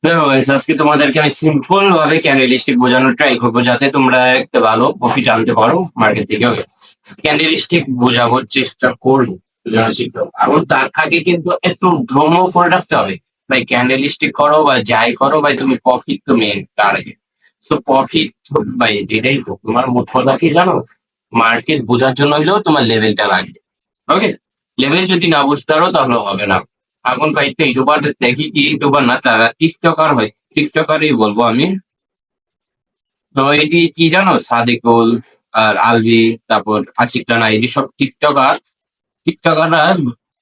দেখো guys, আজকে তোমাদেরকে আমি সিম্পল ভাবে ক্যান্ডেলিস্টিক বোঝানোর ট্রাই করবো যাতে তোমরা একটা ভালো প্রফিট আনতে পারো মার্কেট থেকে। ওকে, ক্যান্ডেলিস্টিক বোঝানোর চেষ্টা করবো, বোঝানোর চেষ্টা করবো। এবং তার আগে কিন্তু একটু ভ্রম করে রাখতে হবে ভাই। ক্যান্ডেলিস্টিক করো বা যাই করো ভাই, তুমি প্রফিট তো মেন তার আগে। সো প্রফিট ভাই যেটাই হোক, তোমার মোট কথা কি জানো, মার্কেট বোঝার জন্য হইলেও তোমার লেভেলটা লাগবে। ওকে, লেভেল যদি না বুঝতে পারো তাহলে হবে না। এখন কয়েকটা ইউটিউবার দেখি, কি ইউটিউবার না, তারা টিকটকার হয়, টিকটকারই বলবো আমি। তো এটি কি জানো, সাদিকুল আর আলভি, তারপর আশিক রানা, এটি সব টিকটকার। টিকটকাররা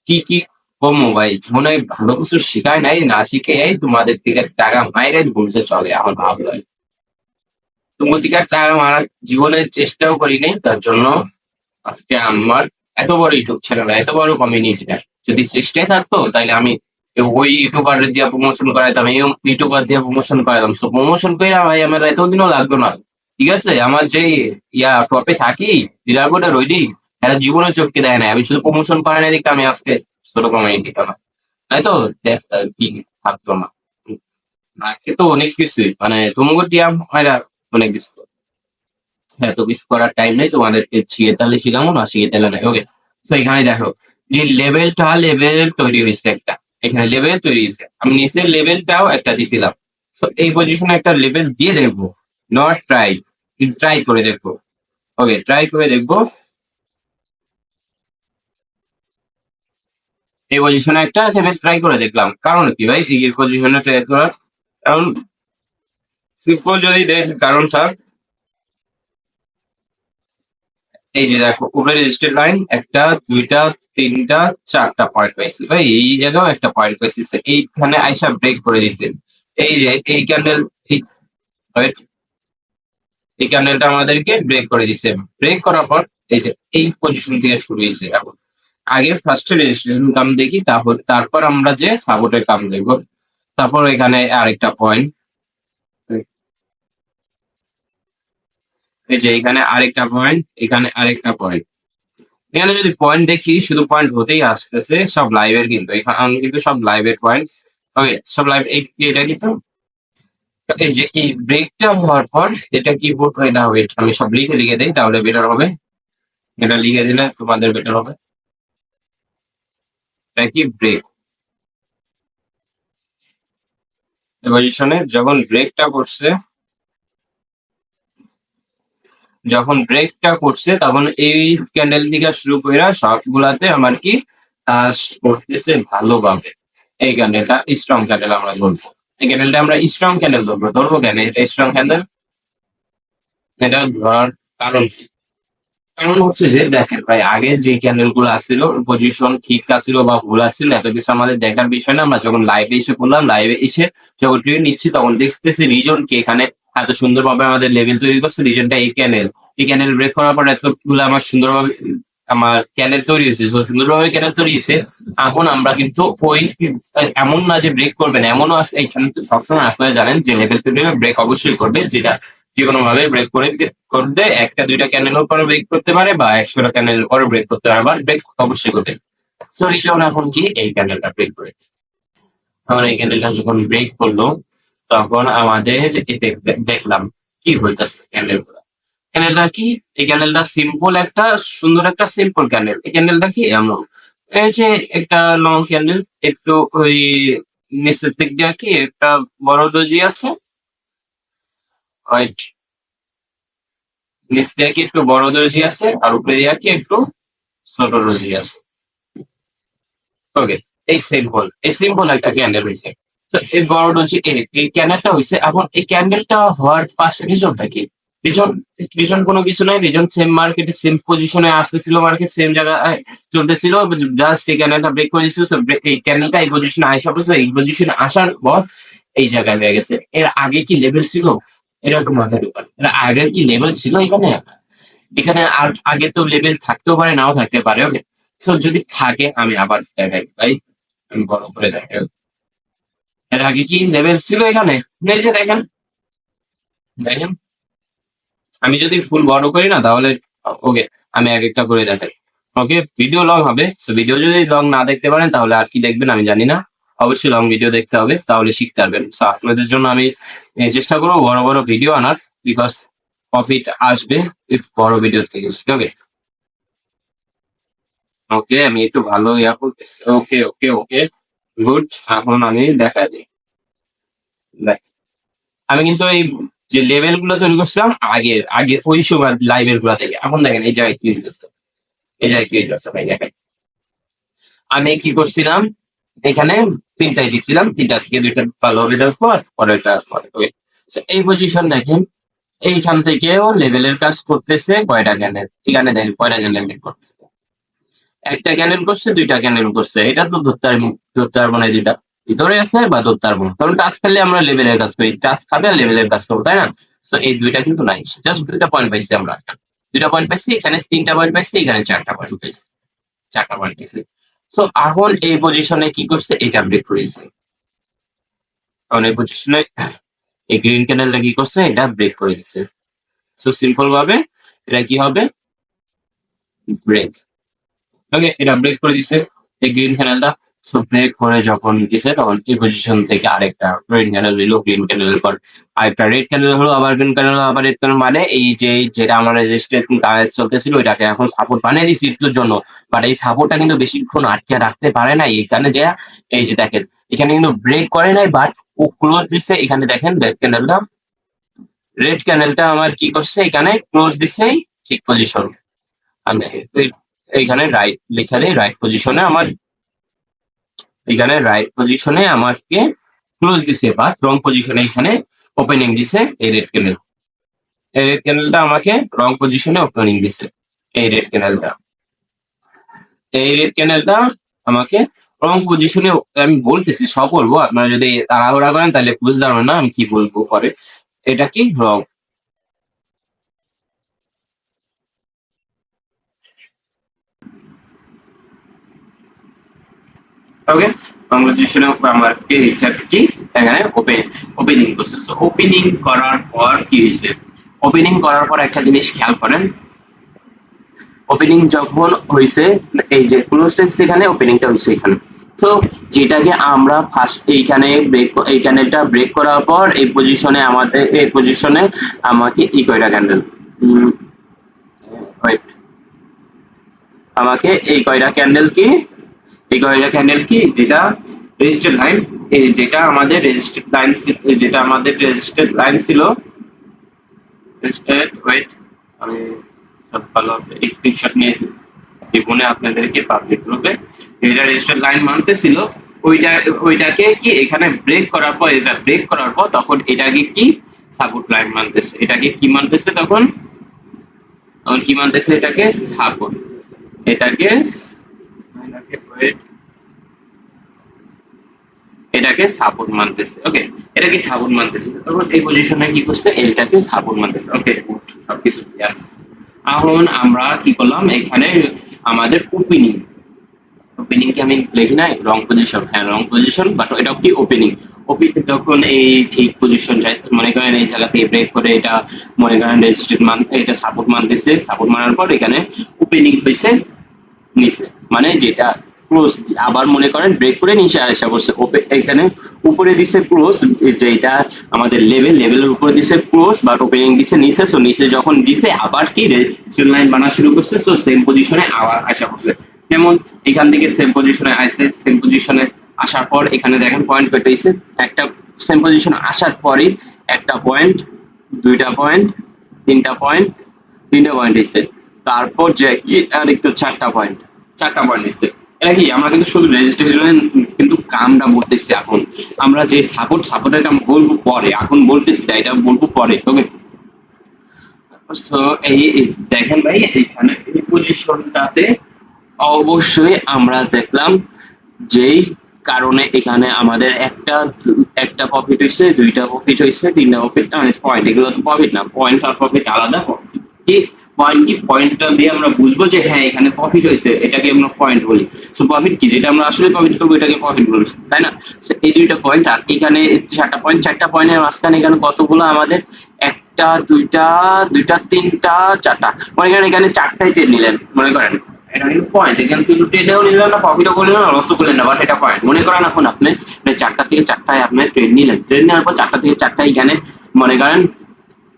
কি কি কমো ভাই, মনে হয় ভালো কিছু শেখায় নাই, না শিখে তোমাদের থেকে টাকা মাইরে ঘুরছে চলে আমার ভাবলো। তোমার থেকে টাকা মারার জীবনে চেষ্টাও করি নাই, তার জন্য আজকে আমার এত বড় ইউটিউব চ্যানেল, এত বড় কমিউনিটিটা যদি চেষ্টায় থাকতো, তাহলে আমি ওই ইউটিউবার দিয়ে প্রমোশন করাইতাম, এই ইউটিউবার দিয়ে প্রমোশন করাইতাম। সো প্রমোশন করে ভাই আমার এতদিনও লাগতো না। ঠিক আছে, আমার যে টপে থাকি, লিডার বোর্ডে রইলি, এরা জীবনে চোখকে দেয় না, আমি শুধু প্রমোশন করে না দেখতে আমি আজকে ছোট কমিউনিটি না, তাই তো দেখতা কি থাকতো না। আজকে তো অনেক কিছুই মানে তোমাকে দিয়া হয় না, অনেক কিছু। হ্যাঁ, তো কিছু করার টাইম নেই, তোমাদেরকে শিখে তাহলে শিখাবো, না শিখে তাহলে নাই। ওকে, তো এখানে দেখো যে লেভেল তৈরি হয়েছে একটা, এখানে লেভেল তৈরি হয়েছে, আমি নিচের লেভেলটাও একটা দিছিলাম। তো এই পজিশনে একটা লেভেল দিয়ে দেখবো, নট ট্রাই, ট্রাই করে দেখবো। ওকে, ট্রাই করে দেখবো। এই পজিশনে একটা লেভেল ট্রাই করে দেখলাম, কারণ কি ভাই এই পজিশনে ট্রাই করার কারণ, সিম্পল যদি দেখ কারণটা, এই যে দেখো উপরে রেজিস্টার লাইন একটা, দুইটা, তিনটা, চারটা পয়েন্ট পাইছি ভাই, এই জায়গাও একটা পয়েন্ট পাইছি। So, এইখানে আইসা ব্রেক করে দিছে। এই যে এই ক্যান্ডেল, right? এই ক্যান্ডেলটা আমাদেরকে ব্রেক করে দিছে। ব্রেক করার পর এই যে এই পজিশন থেকে শুরু হয়েছে। এখন আগে ফার্স্টে রেজিস্ট্রেশন কাম দেখি, তারপর আমরা যে সাপোর্টের কাম দেখবো। তারপর এখানে আরেকটা পয়েন্ট, এই যে এখানে আরেকটা পয়েন্ট, এখানে আরেকটা পয়েন্ট। এখানে যদি পয়েন্ট দেখি, শুধু পয়েন্ট হতেই আসতেছে, সব লাইভের কিন্তু এখানে কিন্তু সব লাইভের পয়েন্ট। ওকে, সব লাইভ। এটা কিন্তু এই যে এই ব্রেকটা হওয়ার পর এটা কি হয় না, ওয়েট আমি সব লিখে লিখে দেই তাহলে বেটার হবে। এটা লিখে দিলে তোমাদের বেটার হবে। এটা কি ব্রেক পজিশনে যখন ব্রেকটা করছে, তখন এই ক্যান্ডেল থেকে শুরু করে সবগুলাতে আমার কি কাজ করতেছে ভালোভাবে। এই ক্যান্ডেলটা স্ট্রং ক্যান্ডেল আমরা বলবো। এই ক্যান্ডেলটা আমরা স্ট্রং ক্যান্ডেল ধরবো। কেন এটা স্ট্রং ক্যান্ডেল? এটা ধরার কারণ কি? কারণ হচ্ছে যে দেখেন ভাই, আগে যে ক্যান্ডেল গুলো আসছিল পজিশন ঠিক আসছিল বা ভুল আসছিল এত কিছু আমাদের দেখার বিষয় না। আমরা যখন লাইভে এসে পড়লাম, লাইভে এসে যখন ট্রেড নিচ্ছি, তখন দেখতেছি রিজন কি এখানে এত সুন্দরভাবে আমাদের লেভেল তৈরি করছে। রিজনটা এই ক্যান্ডেল ব্রেক করার পর এতগুলো আমার সুন্দরভাবে আমার ক্যান্ডেল তৈরি হয়েছে। তো সুন্দরভাবে ক্যান্ডেল তৈরি হয়েছে। এখন আমরা কিন্তু ওই এমন না যে ব্রেক করবেন, এমনও আছে এখানে কিন্তু সবসময় আপনারা জানেন যে লেভেল তৈরি ব্রেক অবশ্যই করবে, যেটা যে কোনো ভাবে ব্রেক করতে একটা দুইটা ক্যান্ডেলের পরে ব্রেক করতে পারে, বা 100টা ক্যান্ডেলের পরে ব্রেক করতে পারে, বা ব্রেক অবশ্যই করবে। তো রিজন এখন কি এই ক্যান্ডেলটা ব্রেক করেছে। এখন এই ক্যান্ডেলটা যখন ব্রেক করলো, তখন আমাদের দেখলাম কি হইতেছে ক্যান্ডেল গুলা। ক্যান্ডেলটা কি? এই ক্যান্ডেলটা সিম্পল একটা, সুন্দর একটা সিম্পল ক্যান্ডেল। এই ক্যান্ডেলটা কি এমন, এই যে একটা লং ক্যান্ডেল, একটু ওই নিচের দিক দিয়ে কি একটা বড় দজি আছে, রাইট? নিচ দিয়ে কি একটু বড় দর্জি আছে, আর উপরে দিয়ে কি একটু ছোট দর্জি আছে। ওকে, এই সিম্পল একটা ক্যান্ডেল হয়েছে। তো এই বড় দর্জি এই ক্যান্ডেলটা হয়েছে। এখন এই ক্যান্ডেলটা হওয়ার পাশে রিজনটা কি? রিজন রিজন কোনো কিছু নাই। রিজন সেম মার্কেটে সেম পজিশনে আসতেছিল, মার্কেট সেম জায়গায় চলতেছিল, জাস্ট এই ক্যান্ডেলটা ব্রেক করে দিচ্ছে। এই ক্যান্ডেলটা এই পজিশনে আসা পড়ছে, এই পজিশনে আসার পর এই জায়গায় হয়ে গেছে। এর আগে কি লেভেল ছিল? এটা একটু মাথায় ঢোকান, এর আগে কি লেভেল ছিল এখানে? এখানে আর আগে তো লেভেল থাকতেও পারে, নাও থাকতে পারে। ওকে, সো যদি থাকে আমি আবার দেখাই ভাই, আমি বড় করে দেখাই। এর আগে কি লেভেল ছিল এখানে? এই যে দেখেন, দেখেন আমি যদি ফুল বড় করি না তাহলে, ওকে আমি এক একটা করে দেখাই। ওকে, ভিডিও লং হবে, তো ভিডিও যদি লং না দেখতে পারেন তাহলে আর কি দেখবেন আমি জানি না। অবশ্যই লং ভিডিও দেখতে হবে, তাহলে শিখতে পারবেন। সো আপনাদের জন্য আমি চেষ্টা করবো বড় বড় ভিডিও আনার, বিকজ প্রফিট আসবে বড় ভিডিও থেকে। ওকে ওকে, আমি একটু ভালো ইয়া করতেছি। ওকে ওকে ওকে, গুড। এখন আমি দেখাই দিই। দেখ, আমি কিন্তু এই যে লেভেল গুলো তৈরি করছিলাম আগে আগে ওই সময় লাইভের গুলা থেকে, এখন দেখেন এই জায়গায় কি হইতেছে, এই জায়গায় কি হইতেছে ভাই দেখেন। আমি কি করছিলাম, এখানে তিনটাই দিচ্ছিলাম, তিনটা থেকে দুইটা ভালো রেজাল্ট পর পরেরটা পরে। Okay? So, এই পজিশন দেখেন, এইখান থেকেও লেভেলের কাজ করতেছে কয়টা ক্যান্ডেল, এখানে দেখেন কয়টা ক্যান্ডেল করতেছে, একটা ক্যান্ডেল করছে, দুইটা ক্যান্ডেল করছে, এটা তো ধরতে পারবো না, দুইটা ভিতরে আছে বা ধরতে পারবো না, কারণ টাচ খেলে আমরা লেভেলের কাজ করি, টাচ খাবে আর লেভেলের কাজ করবো, তাই না? তো এই দুইটা কিন্তু নাই, জাস্ট দুইটা পয়েন্ট পাইছি আমরা, দুইটা পয়েন্ট পাইছি, এখানে তিনটা পয়েন্ট পাইছি, এখানে চারটা পয়েন্ট পাইছি, চারটা পয়েন্ট পাইছি। তো এখন এই পজিশনে কি করছে, এটা ব্রেক করেছে, কারণ এই পজিশনে এই গ্রিন ক্যান্ডেলটা কি করছে, এটা ব্রেক করে দিচ্ছে। সো সিম্পল ভাবে এটা কি হবে, ব্রেক। ওকে, এটা ব্রেক করে দিছে এই গ্রিন ক্যানেলটা। সো ব্রেক করে যখন দিছে, তখন এই পজিশন থেকে আরেকটা গ্রিন ক্যানেল হলো, গ্রিন ক্যানেলের পর আরেকটা রেড ক্যানেল হলো, আবার গ্রিন ক্যানেল, আবার রেড ক্যানেল, মানে এই যে যেটা আমার রেজিস্ট্রেশন কাজ চলতেছিল ওইটাকে এখন সাপোর্ট বানিয়ে দিছি একটুর জন্য, বাট এই সাপোর্টটা কিন্তু বেশিক্ষণ আটকে রাখতে পারে না এখানে, যে এই যে দেখেন এখানে কিন্তু ব্রেক করে নাই, বাট ও ক্লোজ দিছে, এখানে দেখেন রেড ক্যানেলটা, রেড ক্যানেলটা আমার কি করছে, এখানে ক্লোজ দিছে ঠিক পজিশন, আমি এইখানে রাইট লেখা দেই, রাইট পজিশনে আমার, এখানে রাইট পজিশনে আমাকে ক্লোজ দিছে, বা রং পজিশনে এখানে ওপেনিং দিছে এই রেড ক্যানেল, এই রেড ক্যানেলটা আমাকে রং পজিশনে ওপেনিং দিছে, এই রেড ক্যানেলটা, এই রেড ক্যানেলটা আমাকে রং পজিশনে, আমি বলতেছি সব বলবো, আপনারা যদি তাড়াহুড়া করেন তাহলে বুঝতে পারবেন না আমি কি বলবো পরে। এটা কি রং, ওকে, কংগ্রেচুলেশন আমাকে কি এখানে ওপেনিং করছে। সো ওপেনিং করার পর কি হয়েছে, ওপেনিং করার পর একটা জিনিস খেয়াল করেন, ওপেনিং যখন হয়েছে, এই যে ক্লোজ টেক্সট এখানে, ওপেনিংটা হয়েছে এখানে। তো যেটাকে আমরা ফার্স্ট এইখানে ব্রেক, এই ক্যান্ডেলটা ব্রেক করার পর এই পজিশনে আমাদের, এই পজিশনে আমাকে ই কয়টা ক্যান্ডেল, ওয়েট, আমাকে এই কয়টা ক্যান্ডেল কি, এই কয়টা ক্যান্ডেল কি, যেটা রেজিস্টার্ড লাইন, এই যেটা আমাদের রেজিস্টার্ড লাইন, যেটা আমাদের রেজিস্টার্ড লাইন ছিল, রেজিস্টার্ড, ওয়েট, আমি সব ভালো স্ক্রিনশট নিয়ে জীবনে আপনাদেরকে পাবলিক গ্রুপে, যেটা রেজিস্টার্ড লাইন মানতেছিল, ওইটা, ওইটাকে কি এখানে ব্রেক করার পর, এটা ব্রেক করার পর তখন এটাকে কি সাপোর্ট লাইন মানতেছে, এটাকে কি মানতেছে তখন, তখন কি মানতেছে, এটাকে সাপোর্ট, এটাকে wait, এটাকে সাপোর্ট মানতেছে। ওকে, এটাকে সাপোর্ট মানতেছে, তখন এই পজিশনে কি করছে, এইটাকে সাপোর্ট মানতেছে। ওকে, সবকিছু ক্লিয়ার। এখন আমরা কি করলাম, এখানে আমাদের ওপেনিং, ওপেনিং কি আমি লিখি নাই রং পজিশন, হ্যাঁ রং পজিশন, বাট এটা কি ওপেনিং, ওপেনিং যখন এই ঠিক পজিশন যায়, মনে করেন এই জায়গা থেকে ব্রেক করে এটা, মনে করেন রেজিস্ট্রেট মান, এটা সাপোর্ট মানতেছে, সাপোর্ট মানার পর এখানে ওপেনিং হয়েছে নিচে, মানে যেটা ক্লোজ, আবার মনে করেন ব্রেক করে নিচে আসা করছে, এখানে উপরে দিছে ক্লোজ, যেটা আমাদের লেভেল, লেভেলের উপরে দিছে ক্লোজ, বাট ওপেনিং দিছে নিচে। সো নিচে যখন দিছে আবার কি রেজিস্ট্রেশন লাইন বানা শুরু করছে, সো সেম পজিশনে আবার আসা করছে, যেমন এখান থেকে সেম পজিশনে আসছে, সেম পজিশনে আসার পর এখানে দেখেন পয়েন্ট পেটেছে, একটা সেম পজিশনে আসার পরই একটা পয়েন্ট, দুইটা পয়েন্ট, তিনটা পয়েন্ট, তিনটা পয়েন্ট এসেছে, তারপর যে আর একটু চারটা পয়েন্ট, চারটা পয়েন্ট এসেছে। এটা কি আমরা কিন্তু শুধু রেজিস্ট্রেশন কিন্তু কামটা বলতেছি, এখন আমরা যে সাপোর্টের কাম বলবো পরে, এখন বলতেছি না, এটা বলবো পরে। ওকে, সো দেখেন ভাই, এইখানে এই পজিশনটাতে অবশ্যই আমরা দেখলাম যেই কারণে এখানে আমাদের একটা, একটা প্রফিট হয়েছে, দুইটা প্রফিট হয়েছে, তিনটা প্রফিট, মানে পয়েন্ট, এগুলো তো প্রফিট না, পয়েন্ট আর প্রফিট আলাদা। কি পয়েন্ট, কি পয়েন্টটা দিয়ে আমরা বুঝবো যে হ্যাঁ এখানে প্রফিট হয়েছে, এটাকে আমরা পয়েন্ট বলি। সো প্রফিট কি, যেটা আমরা আসলে প্রফিট করবো এটাকে প্রফিট বলি, তাই না? এই দুইটা পয়েন্ট, আর এখানে চারটা পয়েন্ট, চারটা পয়েন্টের মাঝখানে এখানে কতগুলো আমাদের, একটা, দুইটা, দুইটা, তিনটা, চারটা, মনে করেন এখানে চারটাই ট্রেড নিলেন, মনে করেন এটা কিন্তু পয়েন্ট, এখানে কিন্তু ট্রেডেও নিলেন না, প্রফিটও করলেন না, লসও করলেন না, বাট এটা পয়েন্ট। মনে করেন এখন আপনি 4টা থেকে 4টায় আপনি ট্রেড নিলেন, ট্রেড নেওয়ার পর 4টা থেকে 4টায় এখানে মনে করেন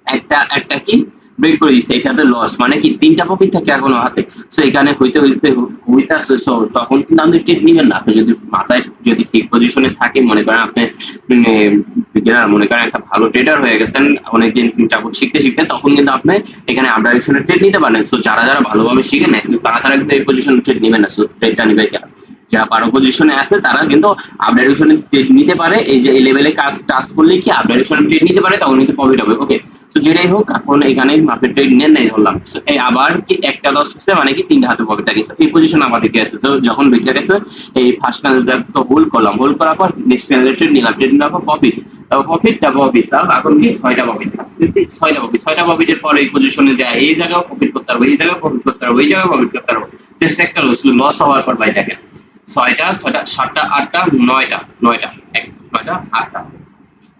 একটা একটা কি ব্রেক করে দিচ্ছে, এটাতে লস, মানে কি 3টা প্রফিট থাকে এখনো হাতে। সো এখানে হইতে আসছে, সো তখন কিন্তু আপনি ট্রেড নিবেন না। আপনি যদি মাথায় যদি ঠিক পজিশনে থাকে, মনে করেন আপনি মনে করেন একটা ভালো ট্রেডার হয়ে গেছেন অনেকদিন যাবত শিখতে শিখতে, তখন কিন্তু আপনি এখানে আপ ডাইরেকশনে ট্রেড নিতে পারেন। সো যারা যারা ভালোভাবে শিখে নেয় তারা কিন্তু এই পজিশনে ট্রেড নিবে না। সো ট্রেডটা নিবে কেন, যারা পারো পজিশনে আছে তারা কিন্তু আপ ডাইরেকশনে ট্রেড নিতে পারে। এই যে এই লেভেলে কাজ টাচ করলে কি আপ ডাইরেকশনে ট্রেড নিতে পারে, তখন কিন্তু প্রফিট হবে। ওকে, তো যেটাই হোক এখন এখানে মার্কেট ট্রেড নেন নাই ধরলাম। So, এই আবার কি একটা লস হচ্ছে, মানে কি 3টা হাতে প্রফিট গেছে, এই পজিশন আমাদের গেছে। তো যখন বেঁচে গেছে এই ফার্স্ট ক্যান্ডেলটা তো হোল্ড করলাম, হোল্ড করার পর নেক্সট ক্যান্ডেল ট্রেড নিলাম, ট্রেড নেওয়ার পর প্রফিট, প্রফিট এখন কি 6টা প্রফিট, 6টা প্রফিটের পর এই পজিশনে যায়, এই জায়গায় প্রফিট করতে পারবো, এই জায়গায় প্রফিট করতে পারবো, এই জায়গায় প্রফিট করতে পারবো। জাস্ট একটা লস হওয়ার পর ভাই দেখেন 6টা 7টা 8টা 9টা 8টা।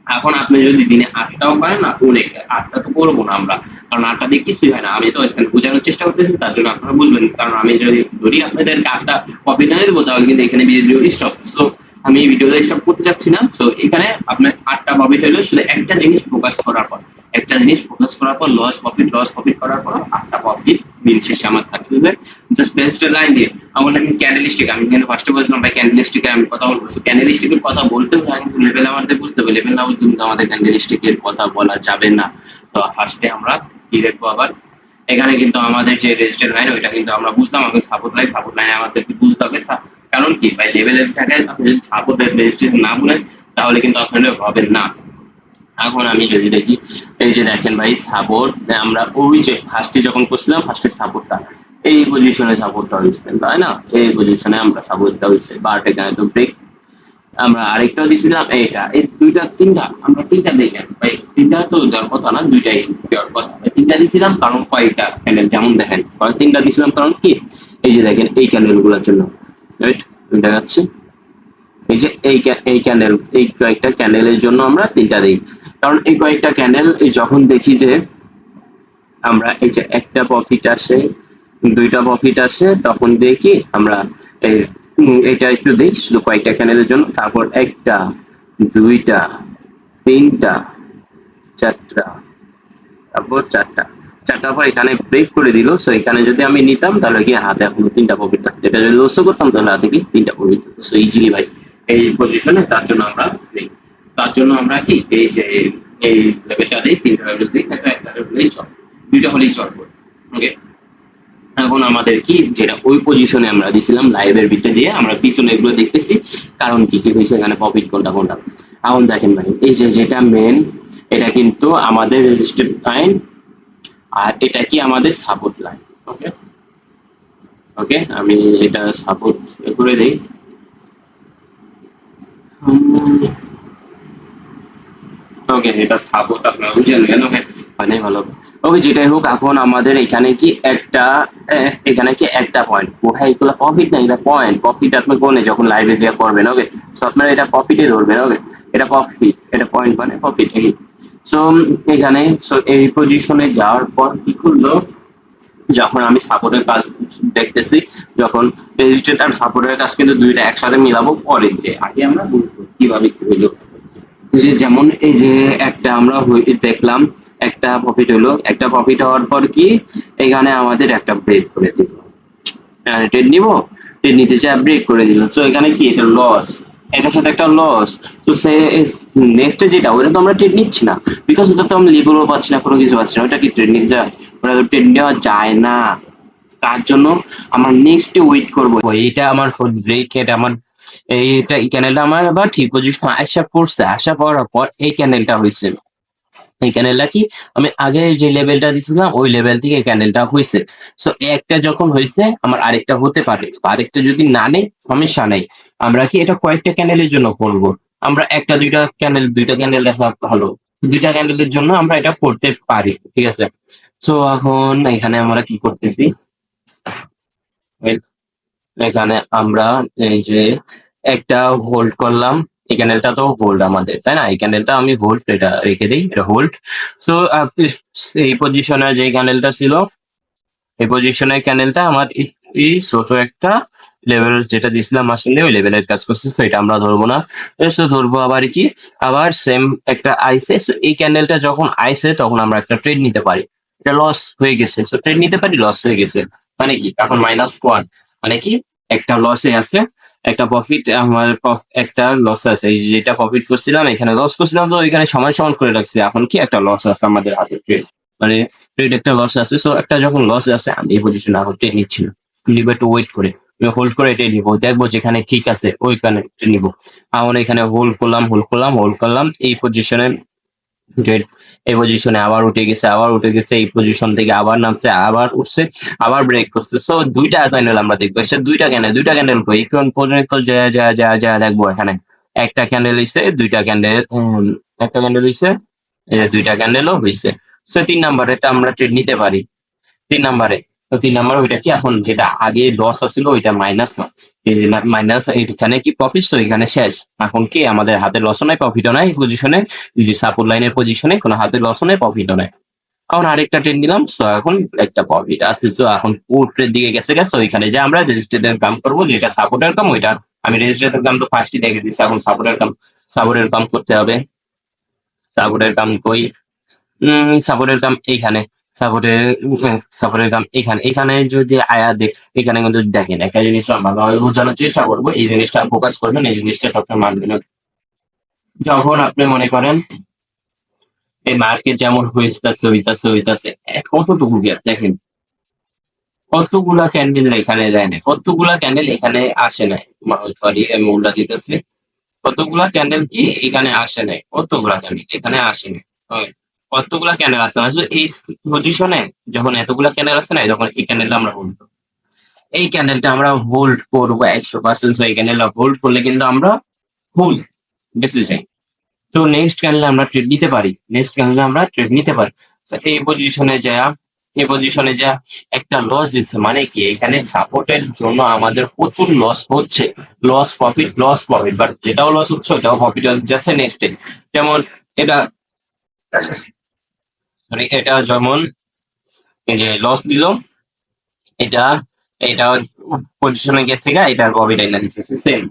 এখন আপনি যদি দিনে 8টাও পারেন না, অনেক 8টা তো করবো না আমরা, কারণ 8টা দিয়ে কিছুই হয় না। আমি তো এখানে বোঝানোর চেষ্টা করতেছি, তার জন্য আপনারা বুঝবেন। কারণ আমি যদি ধরি আপনাদেরকে 8টা কপি না দেবো, তাহলে কিন্তু এখানে ভিডিও স্টপ। সো আমি এই ভিডিওটা স্টপ করতে চাচ্ছি না। সো এখানে আপনার 8টা কপি হলো, শুধু একটা জিনিস ফোকাস করার পর, একটা জিনিস ফোকাস করার পর লস প্রফিট করার পর 8টা প্রফিট দিন শেষে আমার সাকসেসের জাস্ট বেস্ট লাইন দিয়ে। আমার আমি ক্যান্ডেলস্টিক, আমি কিন্তু ফার্স্টে বলছিলাম ভাই ক্যান্ডেলস্টিকে আমি কথা বলবো। ক্যান্ডেলস্টিকের কথা বলতে হয় কিন্তু লেভেল আমাদের বুঝতে হবে, লেভেল না বুঝতে কিন্তু আমাদের ক্যান্ডেলস্টিকের কথা বলা যাবে না। তো ফার্স্টে আমরা কি দেখবো আবার, এখানে কিন্তু আমাদের যে রেজিস্ট্যান্ট লাইন ওইটা কিন্তু আমরা বুঝলাম, এখন সাপোর্ট লাইন আমাদেরকে বুঝতে হবে। কারণ কি ভাই লেভেলের জায়গায় আপনি যদি সাপোর্টের রেজিস্ট্রেশন না বলেন, তাহলে কিন্তু আপনারা হবেন না। এখন আমি যদি দেখি, এই যে দেখেন ভাই সাপোর্ট, আমরা ওই যে ফার্স্টে যখন করছিলাম ফার্স্টে সাপোর্টটা এই পজিশনে সাপোর্টটা হয়েছে, তাই না? এই পজিশনে আমরা সাপোর্টটা হয়েছে, বাট এখানে তো ব্রেক। আমরা আরেকটাও দিছিলাম, এইটা এই দুইটা 3টা, আমরা 3টা দেখেন ভাই, 3টা তো দেওয়ার কথা না, 2টাই দেওয়ার কথা। 3টা দিছিলাম কারণ কয়েকটা ক্যান্ডেল, যেমন দেখেন 3টা দিছিলাম কারণ কি, এই যে দেখেন এই ক্যান্ডেল গুলোর জন্য, রাইট? দেখা যাচ্ছে এই যে এই ক্যান্ডেল, এই কয়েকটা ক্যান্ডেলের জন্য আমরা 3টা দিই। কারণ এই কয়েকটা ক্যান্ডেল যখন দেখি যে আমরা এই যে একটা প্রফিট আসে, 2টা প্রফিট আসে, তখন দেখি আমরা এই এটা একটু দিই শুধু কয়েকটা ক্যান্ডেলের জন্য, তারপর 1টা 2টা 3টা 4টা, তারপর 4টার পর এখানে ব্রেক করে দিল। সো এখানে যদি আমি নিতাম তাহলে কি হাতে এখনো 3টা প্রফিট থাকতো, এটা যদি লসও করতাম তাহলে হাতে কি 3টা প্রফিট থাকতো। সো ইজিলি ভাই এই পজিশনে, তার জন্য আমরা নেই, তার জন্য আমরা কি এই যে এই লেভেলটা দিই, 3টা লেভেল দিই, একটা লেভেলেই চল, 2টা হলেই চলবে। ওকে, এখন আমাদের কি যেটা ওই পজিশনে আমরা দিছিলাম লাইভের বিটে দিয়ে আমরা পিছনে এগুলো দেখতেছি, কারণ কি কি হয়েছে এখানে প্রফিট কোনটা কোনটা। এখন দেখেন ভাই এই যে যেটা মেন, এটা কিন্তু আমাদের রেজিস্ট্রেড লাইন, আর এটা কি আমাদের সাপোর্ট লাইন। ওকে, ওকে, আমি এটা সাপোর্ট করে দিই। ওকে, এটা সাপোর্ট আপনারা বুঝে নেবেন। ওকে, মানে ভালো। ওকে, যেটাই হোক এখন আমাদের এখানে কি একটা এখানে কি একটা পয়েন্ট, হ্যাঁ এগুলো প্রফিট না, এটা পয়েন্ট। প্রফিট আপনি কোনে যখন লাইভে যা করবেন, ওকে, সো আপনারা এটা প্রফিটে ধরবেন। ওকে, এটা প্রফিট, এটা পয়েন্ট মানে প্রফিট। সো এখানে সো এই পজিশনে যাওয়ার পর কি করলো, যখন আমি সাপোর্টের কাজ দেখতেছি, যখন রেজিস্ট্রেট আর সাপোর্টের কাজ কিন্তু 2টা একসাথে মিলাবো পরে, যে আগে আমরা বুঝবো কিভাবে কি হইলো। যে যেমন এই যে একটা আমরা দেখলাম একটা প্রফিট হলো, একটা প্রফিট হওয়ার পর কি এখানে আমাদের একটা ব্রেক করে দিল, ট্রেড নিব, ট্রেড নিতে চাই ব্রেক করে দিল। সো এখানে কি এটা লস, এটার সাথে একটা লস। তো সে নেক্সট যেটা ওটা তো আমরা ট্রেড নিচ্ছি না, বিকজ ওটা তো আমরা লিবলও পাচ্ছি না, কোনো কিছু পাচ্ছি না, ওটা কি ট্রেড নিতে যায়? ওটা তো ট্রেড নেওয়া যায় না। তার জন্য আমরা নেক্সট ওয়েট করবো, এটা আমার ব্রেক, এটা আমার এইটা এই ক্যানেলটা আমার আবার ঠিক পজিশন আসা পড়ছে, আসা পড়ার পর এই ক্যানেলটা হয়েছে। এই ক্যানেলটা কি আমি আগে যে লেভেলটা দিছিলাম ওই লেভেল থেকে এই ক্যানেলটা হয়েছে। সো একটা যখন হয়েছে আমার আরেকটা হতে পারে, আরেকটা যদি না নেই সমস্যা নাই, আমরা কি এটা কয়েকটা ক্যানেলের জন্য করব। আমরা একটা দুইটা ক্যানেল দেখা ভালো, 2টা ক্যান্ডেলের জন্য আমরা এটা করতে পারি, ঠিক আছে? তো এখন এখানে আমরা কি করতেছি, এখানে আমরা এই যে একটা হোল্ড করলাম, এই ক্যানেলটা তো হোল্ড আমাদের, তাই না? এই ক্যানেলটা আমি হোল্ড, এটা রেখে দিই, এটা হোল্ড। তো এই পজিশনে যে ক্যানেলটা ছিল, এই পজিশনের ক্যানেলটা আমার এই ছোট একটা লেভেল যেটা দিছিলাম আসলে ওই লেভেলের কাজ করছে, তো এটা আমরা ধরবো না। তো ধরবো আবার কি, আবার সেম একটা আইসে, so এই ক্যান্ডেলটা যখন আইসে তখন আমরা একটা ট্রেড নিতে পারি। এটা লস হয়ে গেছে, তো ট্রেড নিতে পারি, লস হয়ে গেছে মানে কি এখন -1, মানে কি একটা লসে আছে, একটা প্রফিট আমার একটা লস আছে, এই যেটা প্রফিট করছিলাম এখানে লস করছিলাম, তো এখানে সমান সমান করে রাখছি, এখন কি একটা লস আছে আমাদের হাতে ট্রেড, মানে ট্রেড একটা লস আছে, সো একটা যখন লস আছে আমি এই পজিশনে এখন ট্রেড নিচ্ছি না, নিব একটু ওয়েট করে, হোল্ড করে এটা নিবো, দেখবো যেখানে ঠিক আছে ওইখানে নিব। এখন এখানে হোল্ড করলাম এই পজিশনে ট্রেড, এই পজিশনে আবার উঠে গেছে, এই পজিশন থেকে আবার নামছে, আবার উঠছে, আবার ব্রেক করছে, সো দুইটা ক্যান্ডেল আমরা দেখবো, সে দুইটা ক্যান্ডেল কই কোন পর্যন্ত যা যা যা যা দেখবো এখানে, একটা ক্যান্ডেল হইছে, দুইটা ক্যান্ডেল, একটা ক্যান্ডেল হইছে, এই যে দুইটা ক্যান্ডেলও হইছে, সো 3 নম্বরে তো আমরা ট্রেড নিতে পারি। 3 নম্বরে, তো 3 নম্বর ওইটা কি এখন যেটা আগে লস হচ্ছিল ওইটা মাইনাস না, এই যে মাইনাস, এখানে কি প্রফিট, তো এখানে শেষ, এখন কি আমাদের হাতে লসও নাই প্রফিটও নাই পজিশনে, যে সাপোর্ট লাইনের পজিশনে কোনো হাতে লসও নাই প্রফিটও নাই। এখন আরেকটা ট্রেন নিলাম, তো এখন একটা প্রফিট আসছে, তো এখন পোর্টের দিকে গেছে ওইখানে যে আমরা রেজিস্ট্রেটের কাম করবো, যেটা সাপোর্টের কাম ওইটা আমি রেজিস্ট্রেটের কাম তো ফার্স্টই দেখে দিচ্ছি, এখন সাপোর্টের কাম করতে হবে। সাপোর্টের কাম কই, সাপোর্টের কাম এইখানে, সাপোর্টের সাপোর্টের কাম এখানে, এখানে যদি আয়া দেখ, এখানে কিন্তু দেখেন একটা জিনিস ভালোভাবে বোঝানোর চেষ্টা করবো, এই জিনিসটা ফোকাস করবেন, এই জিনিসটা সবসময় মানবেন। যখন আপনি মনে করেন এই মার্কেট যেমন হইতাছে কতটুকু গ্যাপ দেখেন, কতগুলা ক্যান্ডেল এখানে দেয় না, কতগুলা ক্যান্ডেল এখানে আসে নাই, সরি আমি উল্টা দিতেছি, কতগুলা ক্যান্ডেল কি এখানে আসে নাই, কতগুলা ক্যান্ডেল এখানে আসে নাই, হয়। কতগুলা ক্যান্ডেল আসে না, আসলে এই পজিশনে যখন এতগুলা ক্যান্ডেল আসে না, যখন এই ক্যান্ডেলটা আমরা হোল্ড, এই ক্যান্ডেলটা আমরা হোল্ড করবো 100%, এই ক্যান্ডেলটা হোল্ড করলে কিন্তু আমরা ফুল বেঁচে যাই। তো নেক্সট ক্যান্ডেল আমরা ট্রেড নিতে পারি, এই পজিশনে যা একটা লস দিচ্ছে, মানে কি এখানে সাপোর্টের জন্য আমাদের প্রচুর লস হচ্ছে, লস প্রফিট বাট যেটাও লস হচ্ছে ওটাও প্রফিট যাচ্ছে নেক্সট ডে, যেমন এটা, এটা যেমন এই যে লস দিল, এটা এটা পজিশনে গেছে গা, এটার প্রফিট আইনা দিচ্ছে সেম,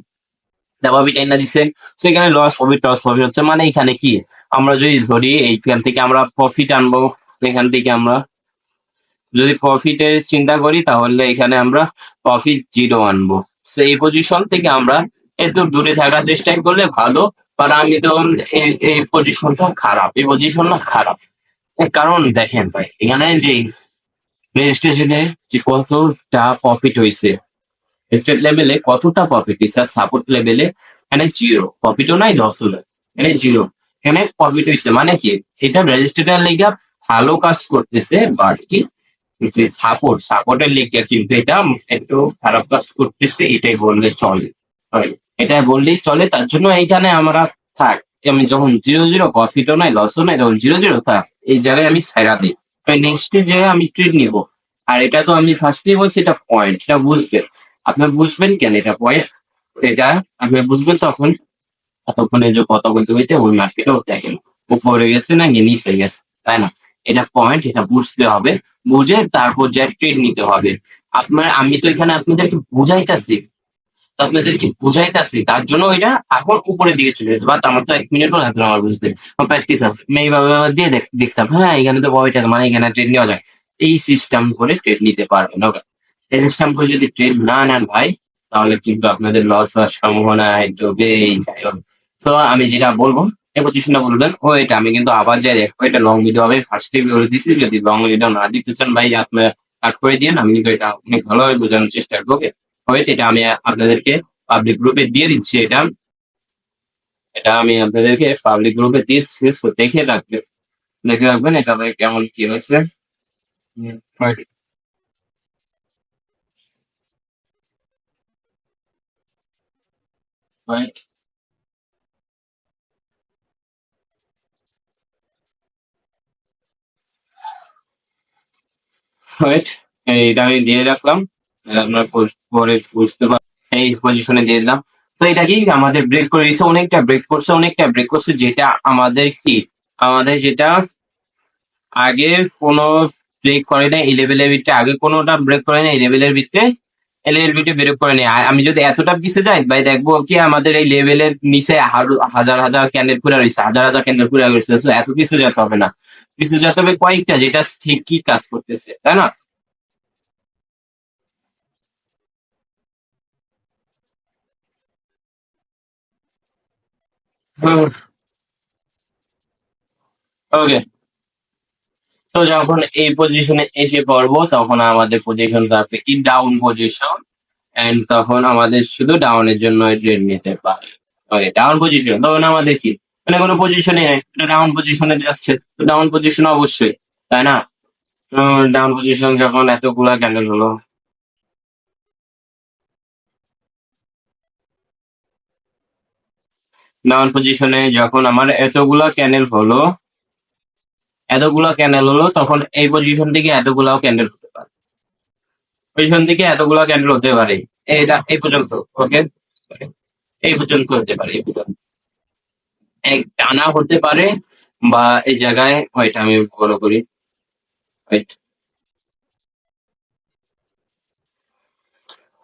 প্রফিট আইনা দিচ্ছে, সেখানে লস প্রফিট হচ্ছে, মানে এখানে কি আমরা যদি ধরি এইখান থেকে আমরা প্রফিট আনবো, এখান থেকে আমরা যদি প্রফিটের চিন্তা করি তাহলে এখানে আমরা প্রফিট 0 আনবো, তো এই পজিশন থেকে আমরা একটু দূরে থাকার চেষ্টা করলে ভালো, কারণ আমি তো এই পজিশনটা খারাপ, এই পজিশনটা খারাপ, এর কারণ দেখেন ভাই এখানে যে রেজিস্ট্রেশনে যে কতটা প্রফিট হয়েছে, স্টেট লেভেলে কতটা প্রফিট হয়েছে, আর সাপোর্ট লেভেলে এখানে 0, প্রফিটও নাই লসও নাই, এখানে 0, এখানে প্রফিট হয়েছে, মানে কি এটা রেজিস্ট্রেশনের লেগে ভালো কাজ করতেছে, বাট কি যে সাপোর্টের লেগে কিন্তু এটা একটু খারাপ কাজ করতেছে, এটাই বললে চলে, হয়। এটাই বললেই চলে, তার জন্য এইখানে আমরা থাক, আমি যখন 0-0 প্রফিটও নাই লসও নাই, তখন 0-0 থাক, এই জায়গায় আমি ছাইড়া দিই, নেক্সট যে আমি ট্রেড নিব। আর এটা তো আমি ফার্স্টেই বলছি এটা পয়েন্ট, এটা বুঝবেন, আপনার বুঝবেন কেন এটা পয়েন্ট, এটা আপনি বুঝবেন তখন, এতক্ষণে যে কথা বলতে বলতে ওই মার্কেটও দেখেন উপরে গেছে না গিয়ে নিচে গেছে, তাই না, এটা পয়েন্ট, এটা বুঝতে হবে, বুঝে তারপর যে ট্রেড নিতে হবে। আমি তো এখানে আপনাদেরকে বুঝাইতাছি, তার জন্য এটা এখন উপরের দিকে চলে গেছে, বাট আমার তো 1 মিনিটও লাগবে না আমার বুঝতে, আমার প্র্যাকটিস আছে, আমি এইভাবে আবার দিয়ে দেখতাম, হ্যাঁ এখানে তো প্রফিট আছে, মানে এখানে ট্রেড নেওয়া যায়, এই সিস্টেম করে ট্রেড নিতে পারবেন, ওকে। এই সিস্টেম করে যদি ট্রেড না নেন ভাই, তাহলে কিন্তু আপনাদের লস হওয়ার সম্ভাবনা ডুবেই যায়। তো আমি যেটা বলবো, এই পজিশনটা বলবেন ও, এটা আমি কিন্তু আবার যাই দেখবো, এটা লং ভিডিও হবে, ফার্স্ট থেকে বলে দিচ্ছি, যদি লং ভিডিও না দিতে চান ভাই আপনার কাট করে দিন, আমি কিন্তু এটা অনেক ভালোভাবে বোঝানোর চেষ্টা করবো, ওকে। ওয়েট, এটা আমি আপনাদেরকে পাবলিক গ্রুপে দিয়ে দিচ্ছি, এটা এটা আমি আপনাদেরকে পাবলিক গ্রুপে দিচ্ছি, তো দেখে রাখবেন এটা ভাই কেমন কি হয়েছে। Right. Right. Right. এইটা আমি দিয়ে রাখলাম, আপনার পরে বুঝতে পার, এই পজিশনে দিয়ে দিলাম, তো এটা কি আমাদের ব্রেক করে দিচ্ছে, অনেকটা ব্রেক করছে, যেটা আমাদের কি, আমাদের যেটা আগে কোনো ব্রেক করে না এই লেভেলের ভিতরে, আগে কোনোটা ব্রেক করে না এই লেভেলের ভিতরে, এলএলবিটা বের করে নিই। আমি যদি এতটা পিছে যাই ভাই, দেখবো কি আমাদের এই লেভেলের নিচে হাজার হাজার ক্যান্ডেল পুরা রয়েছে, হাজার হাজার ক্যান্ডেল পুরা রয়েছে। So, এত পিছে যেতে হবে না, পিছে যেতে হবে কয়েকটা যেটা ঠিকই কাজ করতেছে, তাই না? ওকে, তো যখন এই পজিশনে এসে পড়বো তখন আমাদের পজিশন থাকবে কি ডাউন পজিশন, এন্ড তখন আমাদের শুধু ডাউনের জন্য ট্রেড নিতে পারে। ওকে, ডাউন পজিশন তখন আমাদের কি, মানে কোনো পজিশনে নেই, ডাউন পজিশনে যাচ্ছে, তো ডাউন পজিশন অবশ্যই, তাই না? ডাউন পজিশন যখন এতগুলা ক্যান্ডেল হলো, ডাউন পজিশনে যখন আমার এতগুলা ক্যান্ডেল হলো তখন এই পজিশন থেকে এতগুলাও ক্যান্ডেল হতে পারে, পজিশন থেকে এতগুলা ক্যান্ডেল হতে পারে। এটা এই পর্যন্ত, ওকে, এই পর্যন্ত হতে পারে, এই পর্যন্ত এক টানা হতে পারে, বা এই জায়গায় ওইটা আমি ফলো করি, wait,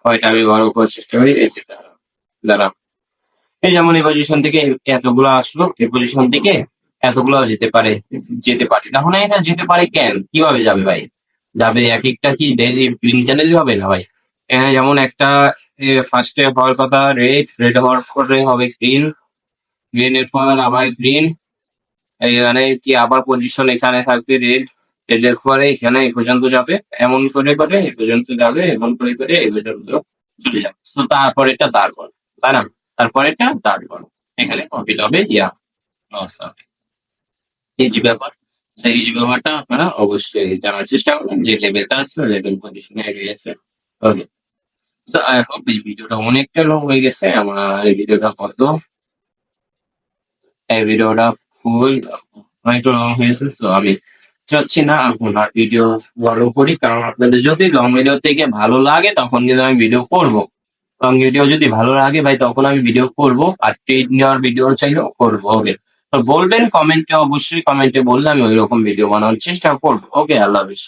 ওইটা আমি বড় করার চেষ্টা করি, এই যে দাঁড়া, এই যেমন এই পজিশন থেকে এতগুলো আসলো, এই পজিশন থেকে এতগুলো যেতে পারে তখন এটা যেতে পারে কেন, কিভাবে যাবে ভাই? যাবে এক একটা কি গ্রিন চ্যানেল হবে না ভাই? এখানে যেমন একটা ফার্স্টে হওয়ার কথা রেড, রেড হওয়ার পরে হবে গ্রিন, গ্রিনের পর আবার গ্রিন, এখানে কি আবার পজিশন এখানে থাকবে রেড, রেডের পরে এখানে এই পর্যন্ত যাবে, এমন করে করে এই পর্যন্ত যাবে, এমন করে করে এই পর্যন্ত চলে যাবে। তো তারপর এটা তারপর, তাই না? তারপর এটা তারপর এখানে কমপ্লিট হবে, ইয়া লস হবে। এই যে ব্যাপার, সেই এই যে ব্যাপারটা আপনারা অবশ্যই জানার চেষ্টা করবেন যে লেভেলটা আছে, লেভেল পজিশনে গেছে। ওকে, তো আই হোপ এই ভিডিওটা অনেকটা লং হয়ে গেছে আমার, এই ভিডিওটা কত, এই ভিডিওটা ফুল অনেকটা লং হয়েছে, তো আমি চাচ্ছি না এখন আর ভিডিও বড় করি, কারণ আপনাদের যদি লং ভিডিও থেকে ভালো লাগে তখন কিন্তু আমি ভিডিও করব, লং ভিডিও যদি ভালো লাগে ভাই তখন আমি ভিডিও করব, আর ট্রেড নেওয়ার ভিডিও চাইলেও করবো। ওকে, তো বলবেন কমেন্টে, অবশ্যই কমেন্টে বললে আমি ওই রকম ভিডিও বানানোর চেষ্টা করবো। ওকে, আল্লাহ হাফেজ।